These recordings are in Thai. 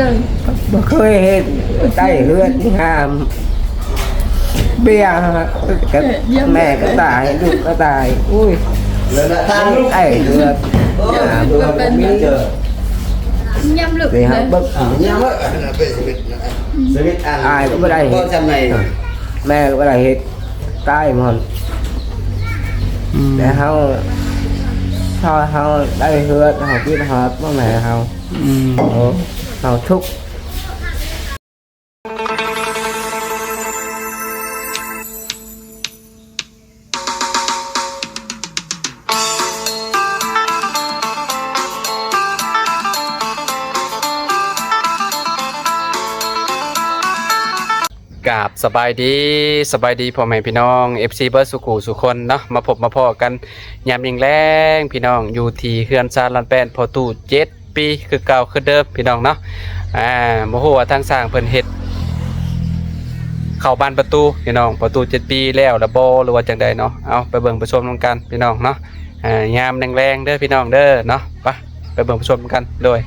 นึ่งบ่เคยเห็นใต้เฮือนงามเบี้ยกับแม่ก็ตายลูกก็ตายอุ้ยไอ้เฮือนมีเจอยำลึกเลยยำลึกอายก็ไม่ได้เห็นแม่ก็ไม่ได้เห็นตายหมดแต่เขาได้เฮือนเขาคิดฮอดว่าแม่เขาทุกกราบสบายดีพ่อแม่พี่น้อง FC เบิร์ดสุขุสุคนเนาะมาพบมาพอกันยามยิงแรงพี่น้องอยู่ที่เฮือนซาลันแปนพอตู้7 ปีคือเก่าคือเดิมพี่น้องเนาะบ่ฮู้ว่าทางสร้างเพิ่นเฮ็ดเข้าบ้านประตูพี่น้องประตู7 ปีแล้วละบ่หรือว่าจังใดเนาะเอาไปเบิ่งไปชมนำกันพี่น้องเนาะยามแรงๆเด้อพี่น้องเด้อเนาะไปเบิ่งไปชมกันโดย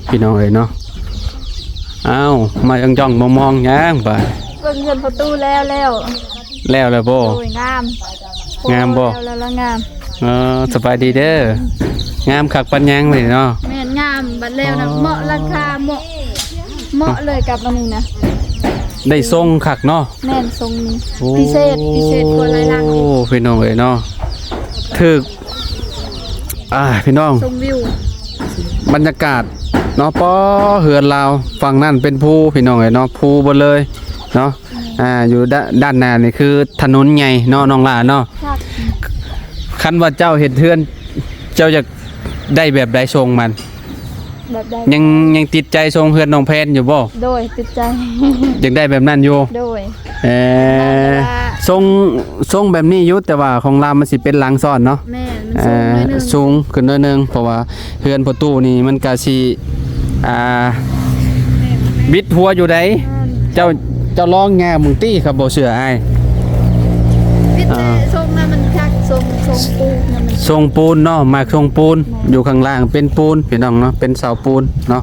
พี่น้องเอ้ยเนาะมาจ้องมองยังไปเบิ่งเงินประตูแล้วบ่โอ้ยงามบ่แล้วงามสบายดีเด้องามคักปัญญังเลยเนาะแม่นงามบัดแล้วนะเหมาะราคาเหมาะเลยกับอันนี้นะได้ทรงคักเนาะแม่นทรงนี้พิเศษกว่าหลายลังโอ้พี่น้องเอ้ยเนาะถึกพี่น้องชมวิวบรรยากาศเนาะป้อเฮือนลาวฝั่งนั่นเป็นภูพี่น้องเอ้ยเนาะภูบ่เลยเนาะอยู่ด้านหน้านี่คือถนนใหญ่เนาะน้องหลานเนาะคันว่าเจ้าเฮ็ดเฮือนเจ้าจะได้แบบใดทรงมันแบบใดยังติดใจทรงเฮือนน้องแพนอยู่บ่โดยติดใจอยากได้แบบนั้นอยู่โดยทรงแบบนี้อยู่แต่ว่าของลาวมันสิเป็นหลังซ้อนเนาะแม่มันสูงขึ้นหน่อยนึงเพราะว่าเฮือนประตูนี่มันก็สิบิดหัวอยู่ไดเจ้าลองแง่มึงตี้ครับบ่เชื่ออ้ายบิดทรงนั้นมันคักทรงปูนนั่นมันทรงปูนเนาะมากทรงปูนอยู่ข้างล่างเป็นปูนพี่น้องเนาะเป็นเสาปูนเนาะ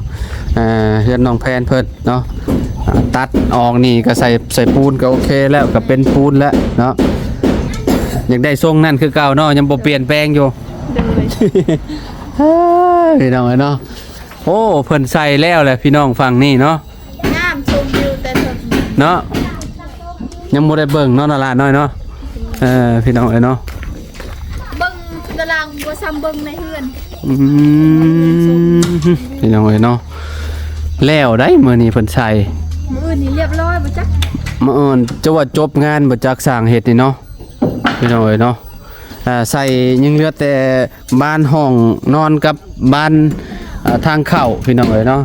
เฮือนน้องแพนเพิ่นเนาะตัดออกนี่ก็ใส่ปูนก็โอเคแล้วก็เป็นปูนแล้วเนาะอยากได้ทรงนั่นคือเก่าเนาะยังบ่เปลี่ยนแปลงอยู่พี่น้องเนาะโอ้เพิ่นใส่แล้วแหละพี่น้องฝั่งนี่เนาะงามชมวิวแต่เนาะยังบ่ได้เบิ่งเนาะน่ารักน้อยเนาะพี่น้องเนาะเบิ่งตารางบ่ซ้ำเบิ่งในเฮือนพี่น้องเนาะแล้วได้มื้อนี้เพิ่นใส่มื้อนี้เรียบร้อยบ่จักมื้ออื่นจะว่าจบงานบ่จักสร้างเฮ็ดนี่เนาะพี่น้องเนาะใส่ยังเหลือแต่บ้านห้องนอนกับบ้านทางเข้าพี่น้องเนาะ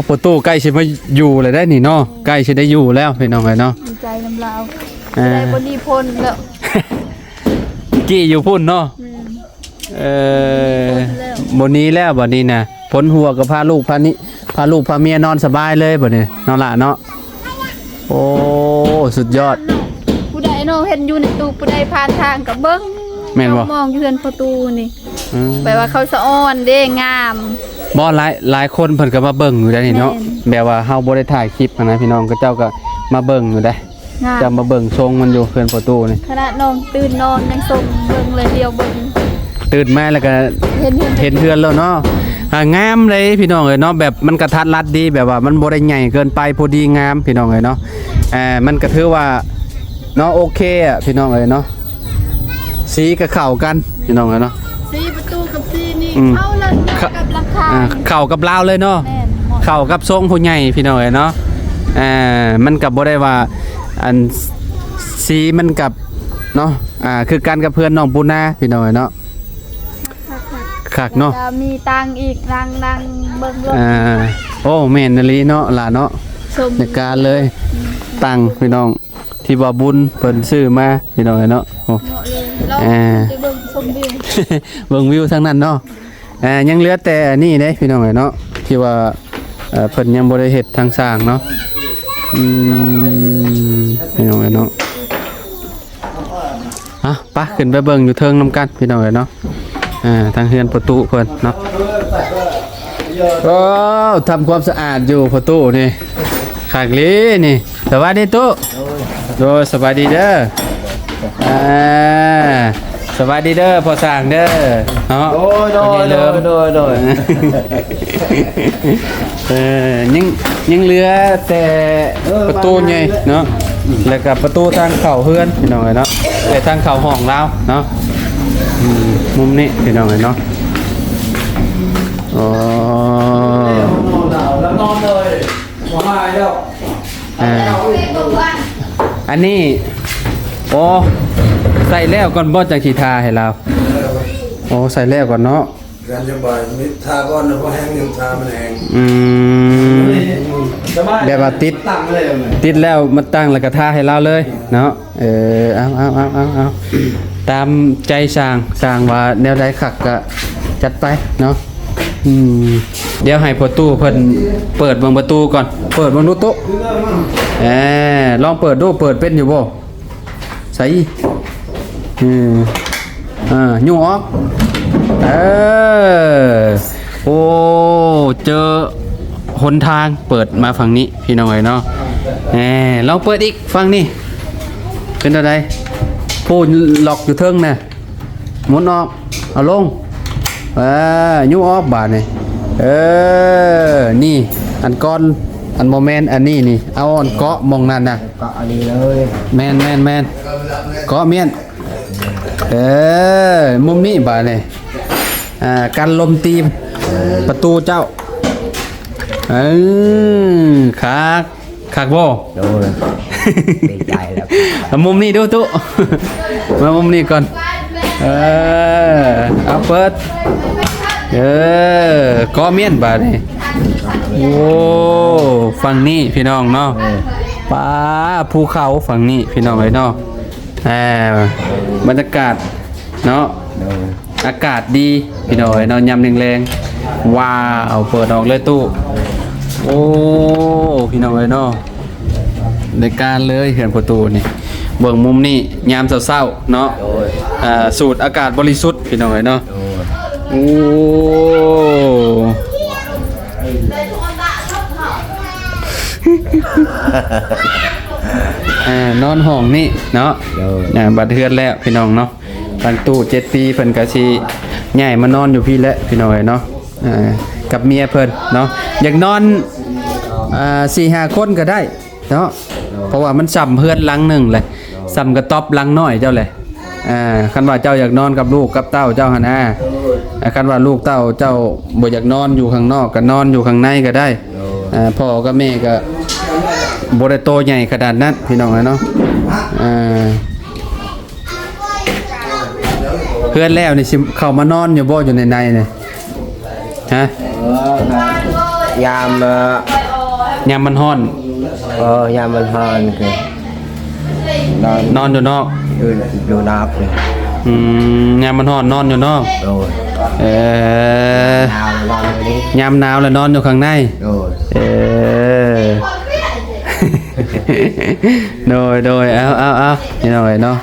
ประตูใกล้สิมาอยู่เลยได้นี่เนาะใกล้สิได้อยู่แล้วพี่น้องเนาะดีใจน้ำลาวได้บ่ดีพ้นแล้วกี่อยู่พุ่นเนาะบนนี้แล้วบัดนี้นะพ้นหัวกับพาลูกพาเมียนอนสบายเลยบัดนี้นอนละเนาะโอ้สุดยอดผู้ใดน้องเห็นอยู่ในตู้ผู้ใดผ่านทางกับเบิ้งแม่นบ่มองอยู่เฮือนประตูนี่แปลว่าเขาสะอ้อนเด้งามบ่หลายคนเพิ่นก็มาเบิ่งอยู่ได้นี่เนาะแบบว่าเฮาบ่ได้ถ่ายคลิปนะพี่น้องก็เจ้าก็มาเบิ่งอยู่ได้จะมาเบิ่งทรงมันอยู่เฮือนประตูนี่ขณะน้องตื่นนอนยังส่งเบิ่งเลยเดียวเบิ่งตื่นมาแล้วก็เห็นเฮือนแล้วเนาะงามเลยพี่น้องเอ้ยเนาะแบบมันกระทัดรัดดีแบบว่ามันบ่ได้ใหญ่เกินไปพอดีงามพี่น้องเอ้ยเนาะมันก็ถือว่าเนาะโอเคอ่ะพี่น้องเอ้ยเนาะสีก็เข้ากันพี่น้องเอ้ยเนาะสีประตูกับสีนี่เข้าเลยกับราคาเข้ากับลาวเลยเนาะเข้ากับทรงผู้ใหญ่พี่น้องเอ้ยเนาะมันก็บ่ได้ว่าอันสีมันกับเนาะคือกันกับเพื่อนน้องปูนาพี่น้องเอ้ยเนาะคักเนาะมีตังอีกรังเบิ่งรถโอ้แม่นลีเนาะล่ะเนาะในการเลยตังพี่น้องที่ว่าบุญเพิ่นซื้อมาพี่น้องเนาะโอ้เบิ่งชมวิวเบิ่งวิวทั้งนั้นเนาะยังเหลือแต่นี่เด้พี่น้องเนาะที่ว่าเพิ่นยังบ่ได้เฮ็ดทางสร้างเนาะพี่น้องเนาะไปขึ้นไปเบิ่งอยู่เทิงนำกันพี่น้องเนาะทางเฮือนประตูเพิ่นเนาะ โอ้ทำความสะอาดอยู่ประตูนี่ขากลีนี่สวัสดีตู้โดยสวัสดีเด้อสวัสดีเด้อพอสั่งเด้อเนาะโดยยังเหลือแต่ประตูไงเนาะแล้วก็ประตูทางเข้าเฮือนพี่น้องเนาะแต่ทางเข้าห้องเราเนาะมุมนี้พี่น้องเนาะอ๋อ แล้วนอนเลยมาแล้ว อันนี้โอ้ใส่แล้วก่อนบ่จังสิทาให้เราโอ้ใส่แล้วก่อนเนาะ การจะบ่อยมิทาก้อนนะเพราะแห้งยังทามันแห้ง แบบว่าติด ตั้งเลย ติดแล้วมันตั้งแล้วก็ทาให้เราเลยเนาะเอาตามใจสร้างว่าแนวใดคักก็จัดไปเนาะเดี๋ยวให้ประตูเพิ่นเปิดเบิ่งประตูก่อนเปิดเบิ่งดูโต๊ะลองเปิดดูเปิดเป็นอยู่บ่ใส่ยุ่งออกโอ้เจอหนทางเปิดมาฝั่งนี้พี่น้องเอ๋ยเนาะลองเปิดอีกฝั่งนี้เป็นอะไรพูดหลอกอยู่เทิงน่ะหมุนออกเอาลงยุ่งออกบาดนี่นี่อันก้อนอันโมเมนต์อันนี้นี่เอาอันเกาะมองนั่นน่ะ ก็อันนี้เลย แมนเกาะเมียนมุมนี้บาดนี่กันลมตีประตูเจ้าคักบ่ โดนดีใจแล้ว เอามุมนี้ดูตุ๊มามุมนี้ก่อนเอาเปิดก็เมียนบาดนี่โอ้ฝั่งนี้พี่น้องเนาะป้าภูเขาฝั่งนี้พี่น้องเลยเนาะบรรยากาศเนาะอากาศดีพี่น้องเลยเนาะยามแรงๆว้าวเปิดออกเลยตู้โอ้พี่น้องเลยเนาะในการเลยเห็นประตูนี่เบิ่งมุมนี้ยามเช้าๆเนาะสูดอากาศบริสุทธิ์พี่น้องเลยเนาะโอ้นอนห้องนี่เนาะบัดเทือนแล้วพี่น้องเนาะทางตู้7 ปีเพิ่นก็สิใหญ่มานอนอยู่พี่แล้วพี่น้องเนาะกับเมียเพิ่นเนาะอยากนอน4-5 คนก็ได้เนาะเพราะว่ามันซ้ำเพื่อนหลังหนึ่งเลยซ้ำกระต๊อบหลังน้อยเจ้าเลยคันว่าเจ้าอยากนอนกับลูกกับเต้าเจ้าหันคันว่าลูกเต้าเจ้าบ่อยากนอนอยู่ข้างนอกก็นอนอยู่ข้างในก็ได้พ่อกับแม่ก็บ่ได้โตใหญ่ขนาดนั้นพี่น้องเนาะเพื่อนแล้วนี่สิเข้ามานอนอยู่บ่อยู่ในนี่ฮะยามมันฮ้อนยามมันฮอนคือน อนอยู่นอก อยู่นอกเลย ยามมันฮ้อนนอนอยู่นอก โดนนอนอยู่นี่ ยามหนาวแล้วนอนอยู่ข้างในโดนโดยเอานี่หน่อยเนาะ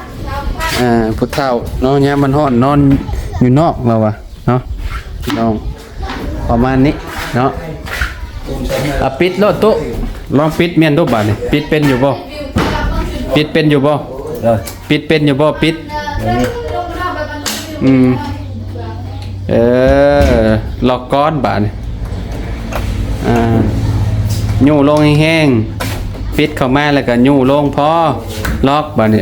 พุทธเฒ่าเนาะยามมันฮ้อนนอนอยู่นอกเราวะเนาะพี่น้องประมาณนี้เนาะปิดรถตุ๊ลองปิดเมียนตุ๊บาทนี่ปิดเป็นอยู่บ่ปิดเป็นอยู่บ่ปิดเป็นอยู่บ่ปิดล็อกก้อนบาทนี่ยู่ลงแห้งๆปิดเข้ามาแล้วก็ยู่ลงพอล็อกบาทนี่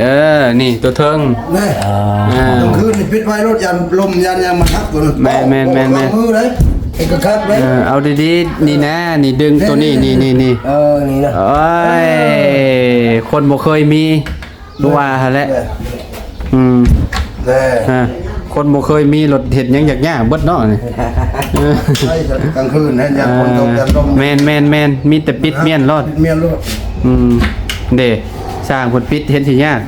นี่ตัวเทิงแน่กลางคืนนี่ปิดไว้รถยันลมยันยังมันทับตัวนึงแม่มือเลยเอกคักเลยเอาดีๆนี่นะนี่ดึงตัวนี้นี่นี่นะโอ้ยคนบ่เคยมีรู้ว่าหั่นแหละคนบ่เคยมีรถเห็ดหยังยากๆเบิดเนาะนี่กลางคืนนะยันคนตกยันลมแม่นมีแต่ปิดเมียนรอดเมียนรอดเด้สร้างคนปิดเฮ็ดสิยาก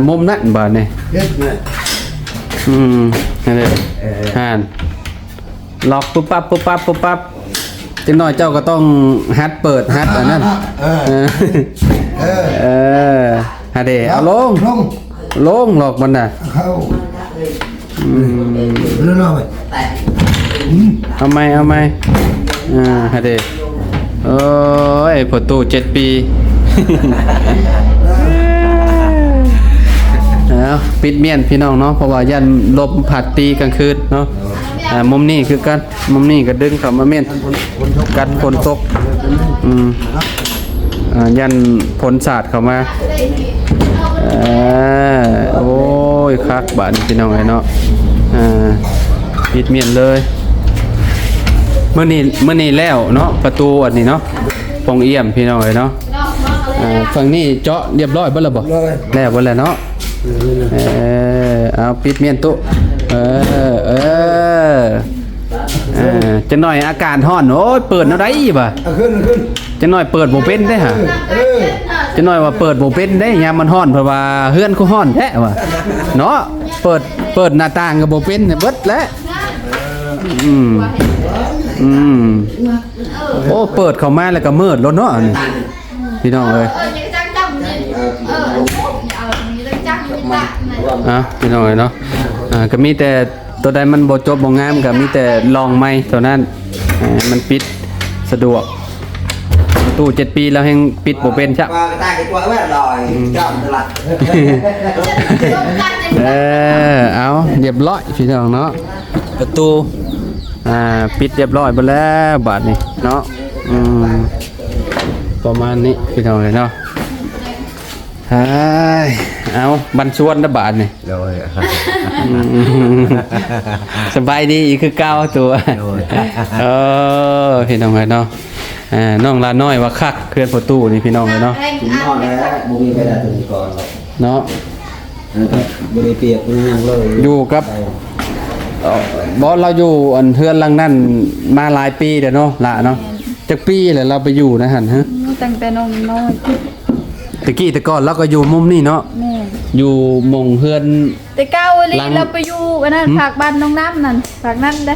มุมนั้นบ่นี่เฮ็ดแม่นั่นแหละล็อกปุ๊บปั๊บจังน้อยเจ้าก็ต้องฮัดเปิดฮัดอันนั้นฮะเด้เอาลงหลอกมันน่ะเข้าเรื่องอะไรเอาไหม ฮะเด้โอ้ยประตู7 ปี เอาปิดเมียนพี่น้องเนาะเพราะว่ายันลมผัดตีกลางคืนเนาะมุมนี้คือกันมุมนี้ก็ดึงเข้ามาเมียนกันฝนตกยันฝนสาดเข้ามาโอ้ยคักบาดพี่น้องไอ้เนาะปิดเมียนเลยเมื่อนี้แล้วเนาะประตูอันนี้เนาะปองเอี่ยมพี่น้องไอ้เนาะฝั่งนี้เจาะเรียบร้อยเบิดแล้วบ่แล้วเบิดแล้วเนาะเอาปิดเมียนตุจะหน่อยอากาศร้อนโอ้ยเปิดเอาได้บ่ขึ้นจะหน่อยเปิดบ่เป็นได้ฮะจะหน่อยว่าเปิดบ่เป็นได้ยามมันร้อนเพราะว่าเฮือนกูร้อนแท้ว่ะเนาะเปิดหน้าต่างก็บ่เป็นเบิดแล้วโอ้เปิดเข้ามาแล้วก็มืดแล้วเนาะพี่น้องเอ้ยพี่น้องเอ้ยเนาะก็มีแต่ตัวใดมันบ่จบบ่งามก็มีแต่ลองไม้เท่านั้นมันปิดสะดวกประตู7 ปีแล้วยังปิดบ่เป็นจ้ะเอาเรียบร้อยพี่น้องเนาะประตูปิดเรียบร้อยไปแล้วบาดนี้เนาะประมาณนี้พี่น้องเลยเนาะเอาบันชวนนะบาดนี่สบายดีอีกคือเก้าตัวพี่น้องเลยเนาะน้องลาน้อยว่าคักเคลื่อนประตูนี่พี่น้องเลยเนาะนอนแล้วบุมีไปได้ถึงก่อนเนาะบุมีเปียกบุมียังเลยอยู่กับบอสเราอยู่อันเทือนหลังนั่นมาหลายปีเด้อเนาะละเนาะจักปีเลยเราไปอยู่นะหั่นฮะตั้งแต่น้อยแต่ก่อนเราก็อยู่มุมนี่เนาะอยู่มงเฮือนแต่เก้าเลยเราไปอยู่อันนั้นฝากบ้านน้องน้ำนั่นฝากนั่นเด้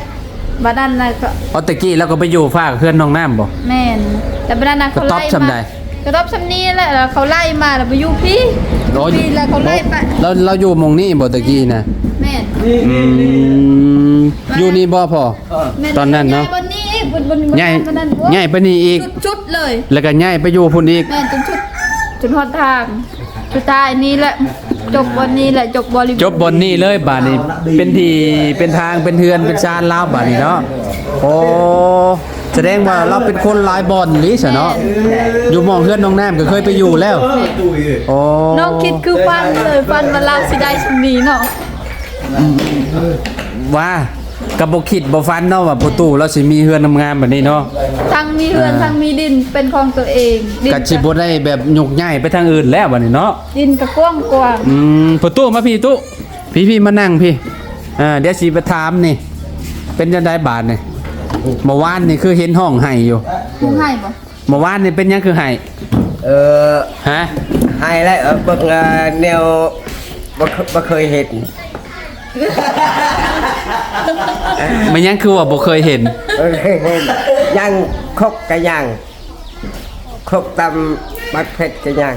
บ้านนั้นน่ะก็ตะกี้เราก็ไปอยู่ฝากเฮือนน้องน้ำบ่แม่นแต่บ้านนั้นน่ะเขาไล่มากระต๊อบซำนี้แหละแล้วเขาไล่มาแล้วไปอยู่พี่แล้วเขาไล่ไปเราอยู่มงนี่บ่ตะกี้น่ะแม่นอยู่นี่บ่พอตอนนั้นเนาะใหญ่ไปนี่อีกชุดเลยแล้วก็ใหญ่ไปอยู่พุ่นอีกแม่นจนฮอดทางสุดท้ายนี้แหละจบบนนี้แหละจบบนนี้เลยบาดนี้เป็นทางเป็นเฮือนเป็นชานลาวบาดนี้เนาะโอ้แสดงว่าเราเป็นคนหลายบ่อนลิซะเนาะอยู่หม้องเฮือนน้องน้ำก็เคยไปอยู่แล้วโอ้น้องคิดคือฟันเลยฟันมาลาวสิได้สมีเนาะว่ากับบ่คิดบ่ฟันเนาะว่าประตูเราสิมีเฮือนงามๆแบบนี้เนาะทั้งมีเฮือนทั้งมีดินเป็นของตัวเองก็สิบ่ได้แบบยกใหญ่ไปทางอื่นแล้วบัดนี้เนาะดินก็กว้างกว่าประตูมาพี่ตุพี่มานั่งพี่เดี๋ยวสิไปถามนี่เป็นจังได๋บาดนี่เมื่อวานนี่คือเห็นห้องไห้อยู่ห้องไห้บ่เมื่อวานนี่เป็นยังคือไห้ฮะไห้แล้วเบิ่งแนวบ่เคยเห็นมันยังคือว่าบ่เคยเห็นยังคกกะยังคกตำมักเผ็ดกะยัง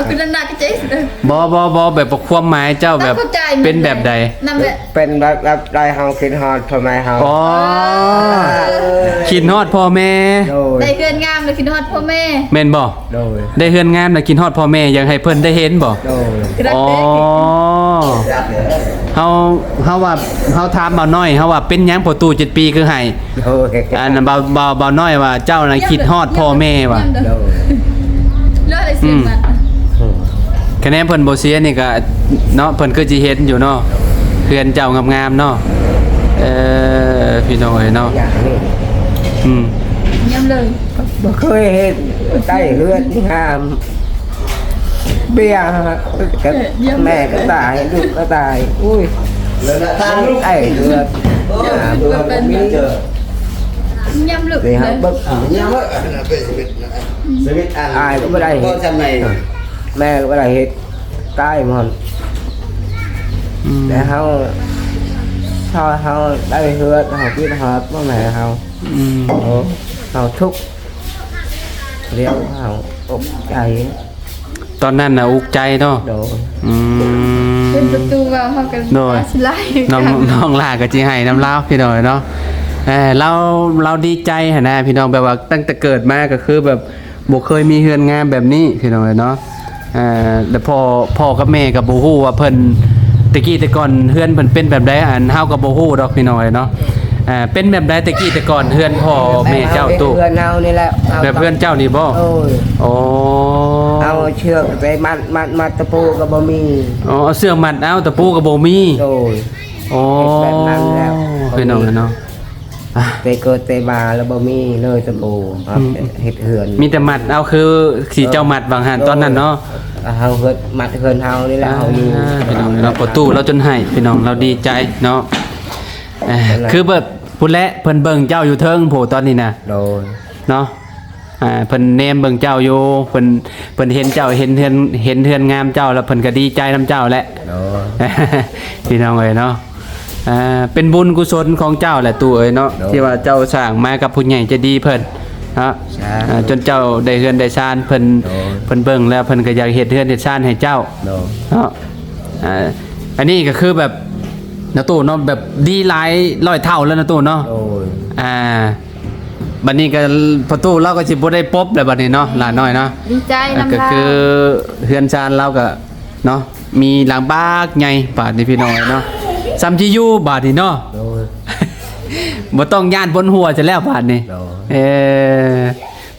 คือนั่นน่ะก็เจ๊บ่แบบความหมายเจ้าแบบเป็นแบบใดเป็นแบบใดเฮาคิดฮอดพ่อแม่เฮาอ๋อคิดฮอดพ่อแม่ได้เฮือนงามแล้วคิดฮอดพ่อแม่แม่นบ่ได้เฮือนงามแล้วคิดฮอดพ่อแม่อยากให้เพิ่นได้เห็นบ่อ๋อเฮาว่าเฮาถามบ่าวน้อยเฮาว่าเป็นหยังประตู7 ปีคือให้อันนั้นบ่าวน้อยว่าเจ้าน่ะคิดฮอดพ่อแม่ว่ะเลือดอะไรเสียงมันคะแนนเพิ่นบ่เสียนี่ก็เนาะเพิ่นคือสิเห็นอยู่เนาะเฮือนเจ้างามๆเนาะพี่น้องเอ้ยเนาะเยี่ยมเลยบ่เคยเห็นใต้เฮือนงามเบี้ยแม่ก็ตายลูกก็ตายอุ้ยไอ้เฮือนมีย่ำลึกเลยย่ำอายก็ไม่ได้เห็นแม่ก็ไม่ได้เห็นตายหมดแต่เขาได้เฮือนเขาคิดฮอดว่าแม่เขาทุกเลี้ยวเขาอกใจตอนนั้นน่ะอุกใจเนาะเป็นประตูว่าเฮากันน้องลาก็สิให้น้ำลาวพี่น้อยเนาะ เราดีใจหั่นนะพี่น้องแบบว่าตั้งแต่เกิดมาก็คือแบบบ่เคยมีเฮือนงามแบบนี้พี่น้องเนาะแต่พ่อกับแม่ก็บ่ฮู้ว่าเพิ่นตะกี้แต่ก่อนเฮือนเพิ่นเป็นแบบใดอันเฮาก็บ่ฮู้ดอกพี่น้องเนาะเป็นแบบใดตะกี้แต่ก่อนเฮือนพ่อแม่เจ้าตู้ เพื่อนเฮานี่แหละ แบบเพื่อนเจ้านี่บ่ โอ้ย อ๋อ เอาเชือกไปมัดตะปูก็บ่มี อ๋อเอาเสื้อมัดเอาตะปูก็บ่มี โอ้ย อ๋อ แบบนั้นแล้ว พี่น้องเนาะอ่ะ ไปเกิดไปมาแล้วบ่มีเลยตะปูครับเฮ็ดเหือน มีแต่มัดเอาคือสีเจ้ามัดบางหันตอนนั้นเนาะ เฮาเฮ็ดมัดเหือนเฮานี่แหละเฮาอยู่ พี่น้องเราประตูเราจนให้พี่น้องเราดีใจเนาะคือแบบพุ่นและเพิ่นเบิ่งเจ้าอยู่เทิงโผตอนนี้นะ โดย เนาะเพิ่นแนมเบิ่งเจ้าอยู่เพิ่นเห็นเจ้าเห็นเทือนงามเจ้าแล้วเพิ่นก็ดีใจนํเจ้าแหละ โดย พี่น้องเอ้ยเนาะเป็นบุญกุศลของเจ้าแหละตู่เอ้ยเนาะที่ว่าเจ้าสร้างมากับผู้ใหญ่ใจะดีเพิ่นเนาะจนเจ้าได้เฮือนได้ชานเพิ่นเบิ่งแล้วเพิ่นก็อยากเฮ็ดเฮือนเฮ็ดชานให้เจ้า โดย เนาะอันนี้ก็คือแบบนะตู่เนาะแบบดีหลายร้อยเท่าแล้วนะตู่เนาะ โดย บัดนี้ก็ประตูเราก็สิบ่ได้ปบแล้วบัดนี้เนาะหลานน้อยเนาะ ดีใจนำ ก็คือเฮือนชานเราก็เนาะมีหลังบ้านใหญ่บาดนี้พี่น้อยเนาะซ้ำที่อยู่บาดนี้เนาะ โดย บ่ต้องย่านบนหัวจะแล้วบาดนี้ โดย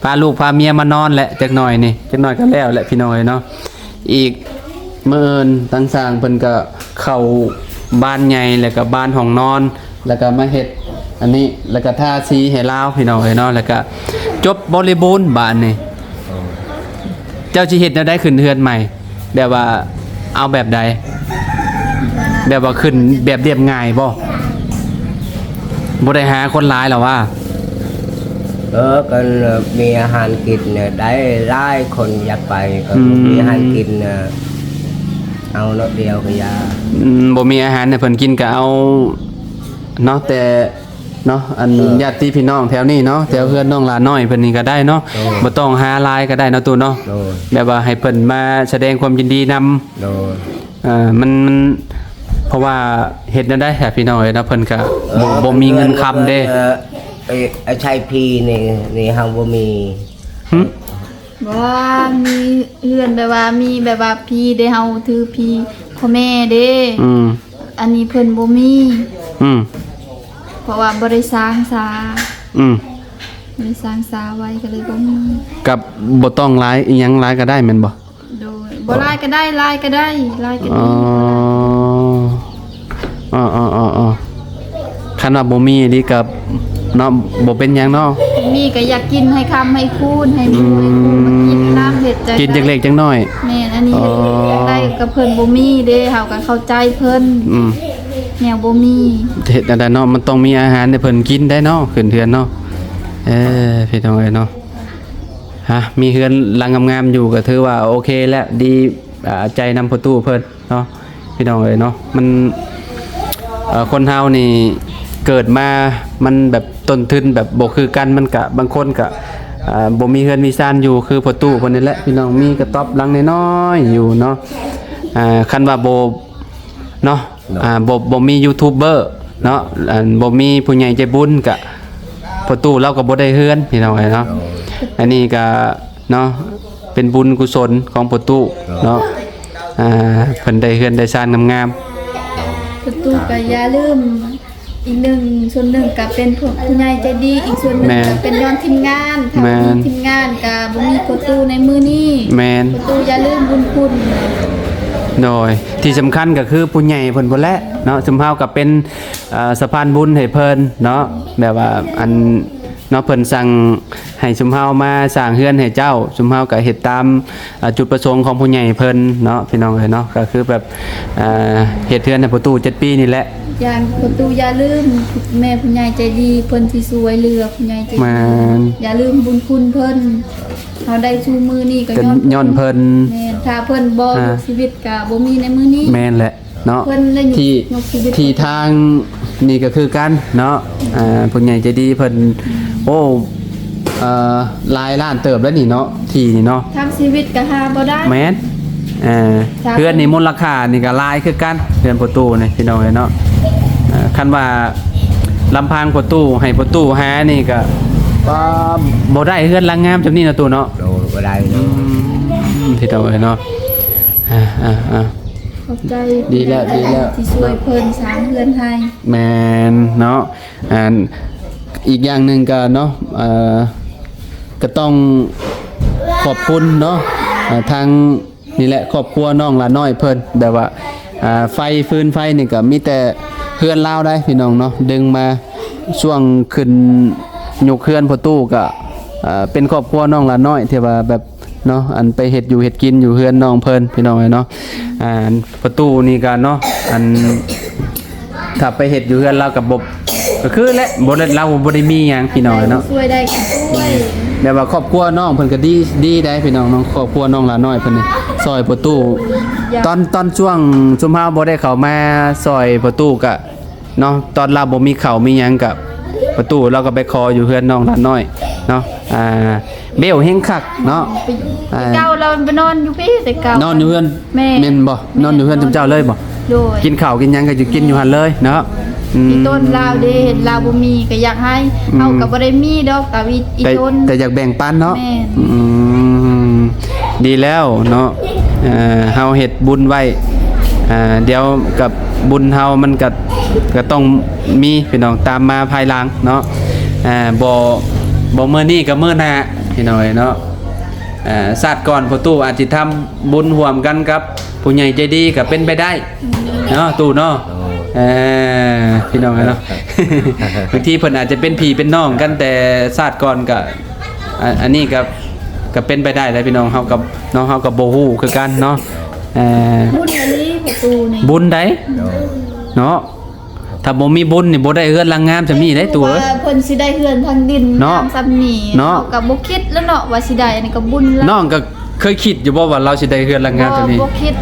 พาลูกพาเมียมานอนแหละจักหน่อยนี่จักหน่อยก็แล้วแหละพี่น้อยเนาะอีกมื้ออื่นตั้งสร้างเพิ่นก็เข้าบ้านใหญ่แล้วก็บ้านห้องนอนแล้วก็มาเฮ็ดอันนี้แล้วก็ทาสีให้ลาวพี่น้องเนาะแล้วก็จบบริบูรณ์บ้านนี่เจ้าสิเฮ็ดแนวใดขึ้นเฮือนใหม่แบบว่าเอาแบบใดแบบว่าขึ้นแบบเรียบง่ายบ่ได้หาคนหลายหรอว่า ก็มีอาหารกินเนี่ยได้หลายคนอยากไปก็มีอาหารกินเอารถเดียวก็ยา บ่มีอาหารให้เพิ่นกินก็เอาเนาะแต่เนาะอันญาติพี่น้องแถวนี้เนาะแถวเพื่อนน้องหลานน้อยเพิ่นนี่ก็ได้เนาะบ่ต้องหาหลายก็ได้เนาะตู่เนาะ โดย แบบว่าให้เพิ่นมาแสดงความยินดีนำ โดย มันเพราะว่าเฮ็ดนั่นได้แค่พี่น้องเนาะเพิ่นก็บ่มีเงินค้ำเด้ ไอ้ชายพีนี่เฮาบ่มี ว่ามีเฮือนแบบว่ามีแบบว่าพี่ได้เฮาถือพี่พ่อแม่เด้ อันนี้เพิ่นบ่มี เพราะว่าบ่ได้สร้างศาบ่ได้สร้างศาไว้ก็เลยบ่มี กับบ่ต้องหลายอีหยังหลายก็ได้แม่นบ่ โดยบ่ลายก็ได้ลายก็ได้ลายก็ อ๋ ดี อคันว่าบ่มีดีกับเนาะบ่เป็นหยังเนาะ มีก็อยากกินให้คำให้คูณให้มีให้คูณมากินน้ำเฮ็ดใจ กินจักเล็กจักน้อย แม่นอันนี้เฮ็ดได้กับเพิ่นบ่มีเด้เฮาก็เข้าใจเพิ่นแนวบ่มี เฮ็ดอันใดเนาะมันต้องมีอาหารให้เพิ่นกินได้เนาะขึ้นเทือนเนาะพี่น้องเอ้ยเนาะมีเฮือนหลังงามๆอยู่ก็ถือว่าโอเคแล้วดีใจนำประตูเพิ่นเนาะพี่น้องเอ้ยเนาะมันคนเฮานี่เกิดมามันแบบต้นทุนแบบบ่คือกันมันก็บางคนก็บ่มีเฮือนมีซ่านอยู่คือประตูเพิ่นนี่แหละพี่น้องมีกระต๊อบหลังน้อยๆอยู่เนาะคันว่าบ่เนาะบ่มียูทูบเบอร์เนาะบ่มีผู้ใหญ่ใจบุญก็ประตูเราก็บ่ได้เฮือนพี่น้องเอ้ยเนาะอันนี้ก็เนาะเป็นบุญกุศลของประตูเนาะเพิ่นได้เฮือนได้ซ่านงามๆ ประตูก็อย่าลืมอีกหนึ่งส่วนหนึ่งก็เป็นผู้ใหญ่ใจดีอีกส่วนหนึ่งก็เป็นย้อนทีมงานถ้าบ่มีทีมงานก็บ่มีประตูในมื้อนี้ แม่น ประตูอย่าลืมบุญคุณ โดยที่สำคัญก็คือผู้ใหญ่เพิ่นพุ่นแหละเนาะซุมเฮาก็เป็นสะพานบุญให้เพิ่นเนาะแบบว่าอันเนาะเพิ่นสั่งให้ซุมเฮามาสร้างเฮือนให้เจ้าซุมเฮาก็เฮ็ดตามจุดประสงค์ของผู้ใหญ่เพิ่นเนาะพี่น้องเอ้ยเนาะก็คือแบบเฮ็ดเฮือนให้ประตู7ปีนี่แหละ อย่างประตูอย่าลืมแม่ผู้ใหญ่ใจดีเพิ่นที่สวยเหลือผู้ใหญ่ใจดี แม่น อย่าลืมบุญคุณเพิ่นเฮาได้ชูมือนี้ก็ ย้อนเพิ่น แม่นถ้าเพิ่นบ่อยู่ชีวิตก็บ่มีในมื้อนี้ แม่นแหละเนาะ เพิ่นได้อยู่ ที่ ยกชีวิต ที่ทางนี่ก็คือกันเนาะผู้ใหญ่ใจดีเพิ่นโอ้หลายล้านเติบแล้วนี่เนาะที่นี่เนาะ ทางชีวิตก็หาบ่ได้ แม่นเพื่อนนี่มูลค่านี่ก็หลายคือกันเพื่อนประตูนี่พี่น้องเอ้ยเนาะคันว่า ลำพังประตูให้ประตูหานี่ก็บ่ได้เฮือนหลังงามจำนี้นะตู้เนาะ โดนก็ได้เนาะ ที่ตัวเนาะอ่า ขอบใจ ดีแล้วดีแล้ว ที่ช่วยเพิ่นสร้างเพื่อนให้ แมนเนาะอีกอย่างหนึ่งก็เนาะก็ต้องขอบคุณเนาะทางนี่แหละครอบครัวน้องละน้อยเพิ่นแบบว่าไฟฟืนไฟนี่ก็มีแต่เพื่อนลาวได้พี่น้องเนาะดึงมาช่วงขึ้นยกเคลื่อนประตูก็เป็นครอบครัวน้องละน้อยที่ว่าแบบเนาะอันไปเฮ็ดอยู่เฮ็ดกินอยู่เฮือนน้องเพิ่นพี่น้องเนาะประตูนี่ก็เนาะอันถ้าไปเฮ็ดอยู่เฮือนเราก็บ่ก็คือและบ่ได้เราบ่ได้มีหยังพี่น้องเนาะ ช่วยได้ก็ช่วย แบบว่าครอบครัวน้องเพิ่นก็ดีได้พี่น้องน้องครอบครัวน้องละน้อยเพิ่นนี่ซอยประตูตอนช่วงชุมเฮาบ่ได้เข้ามาซอยประตูก็เนาะตอนเราบ่มีข้าวมีหยังก็ประตูเราก็ไปขออยู่เฮือนน้องละน้อยเนาะเบลเฮงคักเนาะ แต่เก่าเราไปนอนอยู่พี่แต่เก่าน อนอยู่เฮือน แม่ แม่นบ่นอนอยู่เฮือนจุมเจ้าเลยบ่ โดย กินข้าวกินหยังก็อยู่กินอยู่หั่นเลยเนาะอีต้นลาวเด้เห็นลาวบ่มีก็อยากให้เฮาก็บ่ได้มีดอกกับอี แต่ ต้น แต่อยากแบ่งปันเนาะ แม่น ดีแล้วเนาะเฮาเฮ็ดบุญไว้เดี๋ยวกับบุญเฮามันก็ต้องมีพี่น้องตามมาภายหลังเนาะบ่มื้อนี้ก็มื้อหน้าพี่น้องเนาะชาติก่อนพ่อตู้อาจสิทำบุญร่วมกันกับผู้ใหญ่ใจดีก็เป็นไปได้เนาะตู้เนาะพี่น้องเนาะ บางทีเพิ่นอาจจะเป็นพี่เป็นน้องกันแต่ชาติก่อนก็อันนี้ก็เป็นไปได้เลยพี่น้องเฮากับน้องเฮากับบ่ฮู้คือกันเนาะบุญอันนี้ประตูนี่ บุญใดเนาะถ้าบ่มีบุญนี่บ่ได้เฮือนหลังงามจะมีได้ตัว ว่าเพิ่นสิได้เฮือนทางดิน เนาะ ตามซ้ำนี่ เนาะ ก็บ่คิดแล้วเนาะว่าสิได้อันนี้ก็บุญแล้ว น้องก็เคยคิดอยู่บ่ว่าเราสิได้เฮือนหลังงามจะมี บ่คิด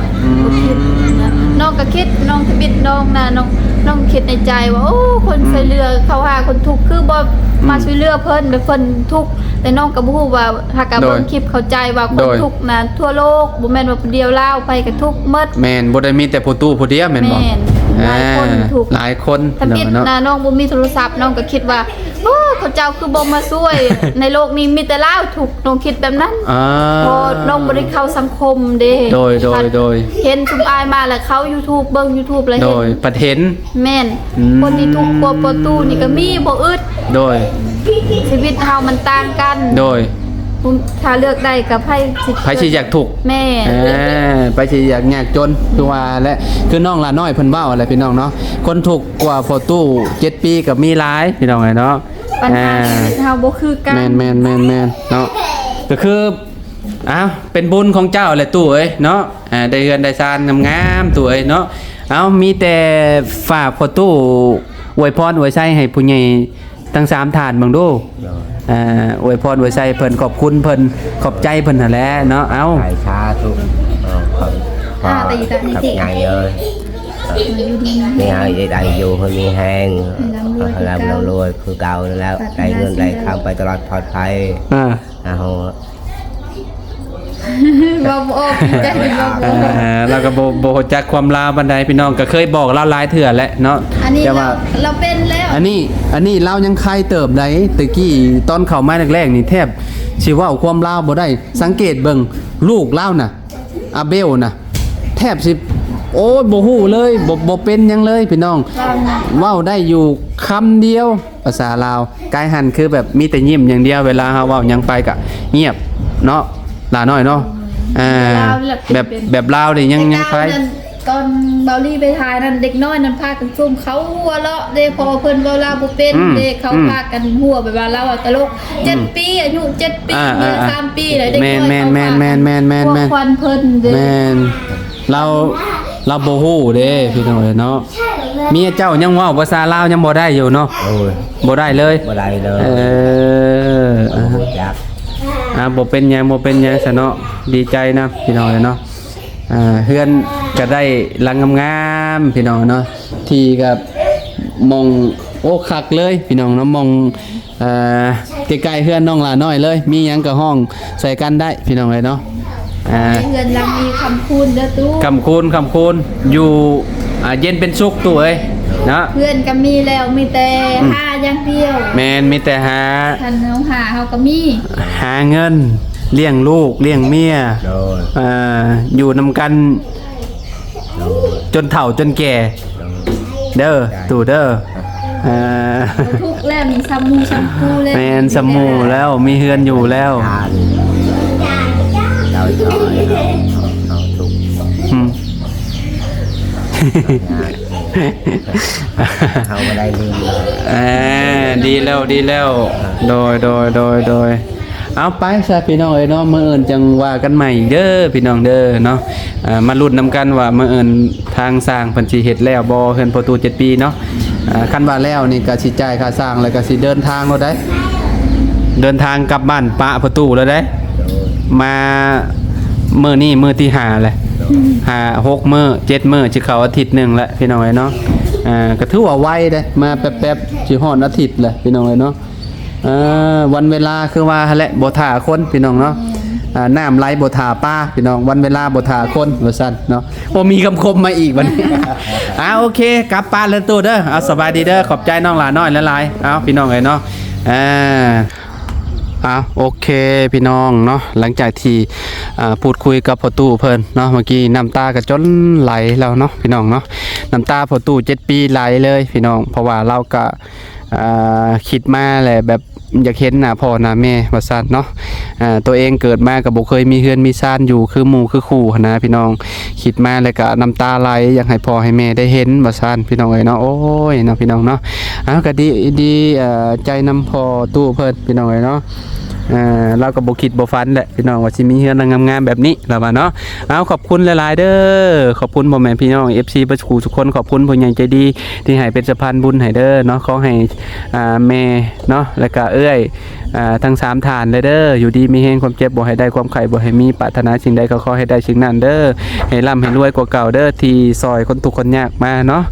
นะน้องก็คิดน้องทบิดน้องนะน้องคิดในใจว่าโอ้คนช่วยเหลือเขาหาคนทุกข์คือบ่มาช่วยเหลือเพิ่นแบบเพิ่นทุกข์แต่น้องก็บ่ฮู้ว่าถ้ากับเบิ่งคลิปเข้าใจว่าคนทุกข์นะทั่วโลกบ่แม่นว่าผู้เดียวลาวไปก็ทุกข์หมด แม่นบ่ได้มีแต่ผู้ตู้ผู้เดียวแม่นบ่ แม่นหลายคนถูก หลายคน ถ้าปิด เนาะ นะน้องบ่มีโทรศัพท์น้องก็คิดว่าโอ้เขาเจ้าคือบ่มาช่วย ในโลกนี้มีแต่ลาวถูกน้องคิดแบบนั้น พอน้องบริเข้าสังคมเด้ โดย เห็นชุมอายมาแล้วเขา YouTube เบิ่ง YouTube แล้ว โด เห็น ยประเทศ แม่น คนที่ทุกข์กว่าประตูนี่ก็มีบ่อึด โดย ชีวิตเฮามันต่างกัน โดย ถ้าเลือกได้ก็ไผสิ ไผสิอยากถูก แม่ ไปสิอยากยากจนคือว่าและคือน้องละน้อยเพิ่นเว้าอะไรพี่น้องเนาะคนถูกกว่าพอตู้7ปีก็มีหลายพี่น้องเนาะ ปัญหาชีวิตเฮาบ่คือกัน แม่นเนาะก็คือเป็นบุญของเจ้าแหละตู้เอ้ยเนาะได้เฮือนได้ซานงามๆตู้เอ้ยเนาะมีแต่ฝากพอตู้อวยพรอวยไส้ให้ผู้ใหญ่ทั้ง3ท่านบังดูอวยพรอวยไส้เพิ่นขอบคุณเพิ่นขอบใจเพิ่นนั่นแหละเนาะใส่ชาทุกขับไงเอ้ยมีไอ้ได้อยู่คนมีแห้งเรารวยคือเก่าแล้วได้เงินได้คำไปตลอดปลอดภัยเอา บ่ออกใจบ่ แล้วก็บ่ฮู้จักความลาวบันไดพี่น้องก็เคยบอกเราหลายเทื่อแหละเนาะ อันนี้ แต่ว่า เราเป็นแล้ว อันนี้เรายังใครเติบได้ตะกี้ตอนเข้ามาแรกๆนี่แทบสิเว้าความลาวบ่ได้สังเกตเบิ่งลูกลาวน่ะอาเบลน่ะแทบสิโอ้ยบ่ฮู้เลยบ่เป็นหยังเลยพี่น้องเว้าได้อยู่คำเดียวภาษาลาวกายหันคือแบบมีแต่ยิ้มอย่างเดียวเวลาเฮาเว้าหยังไปก็เงียบเนาะลาน้อยเนาะแบบลาวนี่ยังไป ตอนเบาลี่ไปถ่ายนั่นเด็กน้อยนั่นพากันซุ่มเขาหัวเราะเด้พอเพิ่นเวลาบ่เป็นเด้เขาพากันหัวแบบว่าเราตลก7ปีอายุ7ปีเมื่อ3ปีแล้วเด็กน้อยเขาแม่นควันเพิ่นเด้ แม่นเราบ่ฮู้เด้พี่น้องเนาะเมียเจ้ายังเว้าภาษาลาวยังบ่ได้อยู่เนาะบ่ได้เลยอยาก บ่เป็นหยังซะเนาะดีใจนะพี่น้องเนาะเฮือนก็ได้หลังงามๆพี่น้องเนาะที่กับมองโอ้คักเลยพี่น้องเนาะมองใกล้ๆเฮือนน้องหลาน้อยเลยมีหยังก็ห้องใส่กันได้พี่น้องเลยเนาะเฮือนลังมีคำคูณเด้อตู้คำคูณอยู่ เย็นเป็นสุขตู้เอ้ยเนาะ เพื่อนก็มีแล้วมีแต่หาอย่างเดียว แมนมีแต่หา คันน้องหาเฮาก็มี หาเงินเลี้ยงลูกเลี้ยงเมีย โดย อยู่นำกันจนเฒ่าจนแก่เด้อตู่เด้อทุกข์แล้วมีซัมมูซัมพูแล้ว แมนสมูแล้วมีเฮือนอยู่แล้ว ทานเราชอยเอาทุก อืม เขาไม่ได้ลืมเลย ดีแล้วโดยเอาไปซะพี่น้องเอ้ยเนาะมื้ออื่นจังว่ากันใหม่อีกเด้อพี่น้องเด้อเนาะมาลุ้นนํกันว่ามื้ออื่นทางสร้างเพิ่นสิเฮ็ดแล้วบ่เฮือนประตู7ปีเนาะคันว่าแล้วนี่ก็สิจ่ายค่าสร้างแล้วก็สิเดินทางแล้วได้เดินทางกลับบ้านปะประตูแล้วได้มามื้อนี้มื้อที่5แหละ6มื้อ7มื้อสิเข้าอาทิตย์หนึงแล้วพี่น้องเอ้ยเนาะก็ถือว่าไวเด้มาแป๊บๆสิฮอดอาทิตย์แหละพี่น้องเอ้ยเนาะวันเวลาคือว่าแหละบ่ท่าคนพี่น้องเนาะน้ำไหลบ่ท่าป้าพี่น้องวันเวลาบ่ท่าคนว่าซั่นเนาะบ่มีคำคมมาอีกวันนี้ โอเคกลับป้านแล้วตู้เด้อเอาสบายดีเด้อขอบใจน้องหลาน้อยหลายๆเอาพี่น้องเอ้ยเนาะโอเคพี่น้องเนาะหลังจากที่พูดคุยกับพ่อตู้เพิ่นเนาะเมื่อกี้น้ำตาก็จนไหลแล้วเนาะพี่น้องเนาะน้ำตาพ่อตู้7 ปีไหลเลยพี่น้องเพราะว่าเราก็คิดมาแหละแบบอยากเห็นหน้าพ่อหน้าแม่ว่าซั่นเนาะตัวเองเกิดมาก็บ่เคยมีเฮือนมีซ่านอยู่คือหมู่คือคู่นะพี่น้องคิดมาแล้วก็น้ำตาไหลอยากให้พ่อให้แม่ได้เห็นว่าซั่นพี่น้องเอ้ยเนาะโอ้ยเนาะพี่น้องเนาะก็ดีใจนำพ่อตู้เพิ่นพี่น้องเอ้ยเนาะเราก็บ่คิดบ่ฝันแหละพี่น้องว่าสิมีเฮือนงามๆแบบนี้ล่ะว่าเนาะขอบคุณหลายๆเด้อขอบคุณพ่อแม่พี่น้อง FC เบิดทุกคนขอบคุณผู้ใหญ่ใจดีที่ให้เป็นสะพานบุญให้เด้อเนาะขอให้แม่เนาะแล้วก็เอ้ยทั้ง3ฐานเลยเด้ออยู่ดีมีแฮงความเจ็บบ่ให้ได้ความไข้บ่ให้มีปรารถนาสิ่งใดก็ขอให้ได้สิ่งนั้นเด้อให้ร่ำให้รวยกว่าเก่าเด้อที่ซอยคนทุกข์คนยากมาเนาะ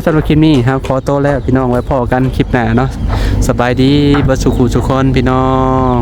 สำหรับคลิปนี้ขอโตแล้วพี่น้องไว้พอกันคลิปหน้าเนาะสบายดีเบิดทุกคนพี่น้อง